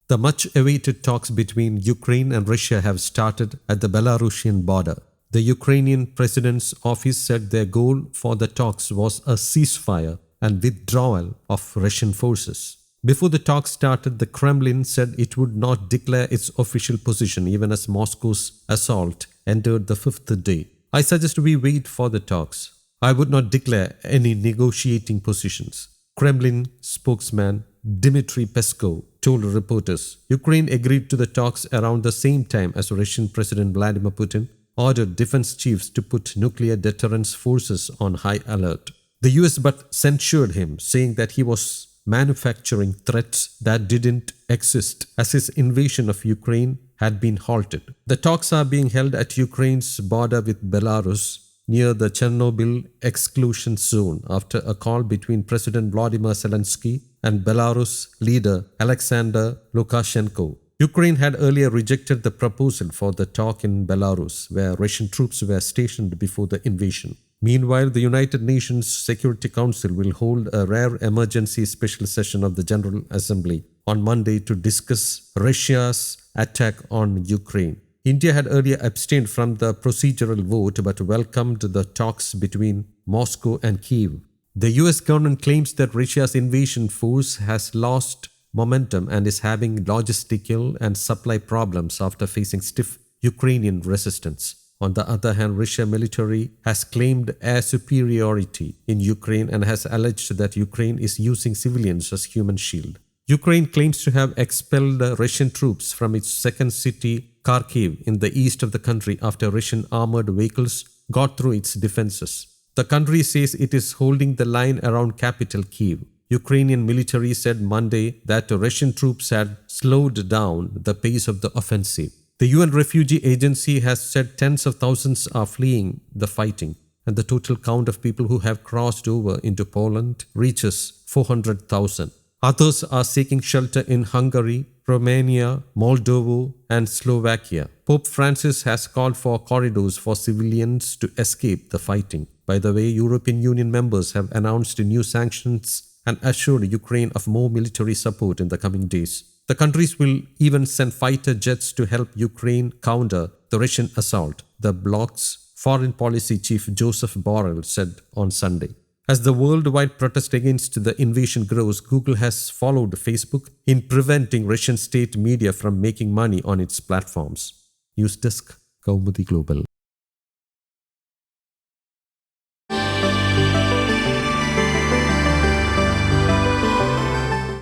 The much-awaited talks between Ukraine and Russia have started at the Belarusian border. The Ukrainian president's office said their goal for the talks was a ceasefire and withdrawal of Russian forces. Before the talks started, the Kremlin said it would not declare its official position even as Moscow's assault entered the fifth day. "I suggest we wait for the talks. I would not declare any negotiating positions," Kremlin spokesman Dmitry Peskov told reporters. Ukraine agreed to the talks around the same time as Russian President Vladimir Putin ordered defense chiefs to put nuclear deterrence forces on high alert. The US but censured him, saying that he was manufacturing threats that didn't exist as his invasion of Ukraine had been halted. The talks are being held at Ukraine's border with Belarus near the Chernobyl exclusion zone after a call between President Volodymyr Zelensky and Belarus leader Alexander Lukashenko. Ukraine had earlier rejected the proposal for the talk in Belarus, where Russian troops were stationed before the invasion. Meanwhile, the United Nations Security Council will hold a rare emergency special session of the General Assembly on Monday to discuss Russia's attack on Ukraine. India had earlier abstained from the procedural vote but welcomed the talks between Moscow and Kyiv. The US government claims that Russia's invasion force has lost momentum and is having logistical and supply problems after facing stiff Ukrainian resistance. On the other hand, Russian military has claimed air superiority in Ukraine and has alleged that Ukraine is using civilians as human shield. Ukraine claims to have expelled Russian troops from its second city, Kharkiv, in the east of the country after Russian armored vehicles got through its defenses. The country says it is holding the line around capital Kyiv. Ukrainian military said Monday that Russian troops had slowed down the pace of the offensive. The UN Refugee Agency has said tens of thousands are fleeing the fighting, and the total count of people who have crossed over into Poland reaches 400,000. Others are seeking shelter in Hungary, Romania, Moldova, and Slovakia. Pope Francis has called for corridors for civilians to escape the fighting. By the way, European Union members have announced new sanctions and assured Ukraine of more military support in the coming days. The countries will even send fighter jets to help Ukraine counter the Russian assault, the bloc's foreign policy chief Joseph Borrell said on Sunday. As the worldwide protest against the invasion grows, Google has followed Facebook in preventing Russian state media from making money on its platforms. News Desk, Kaumudi Global.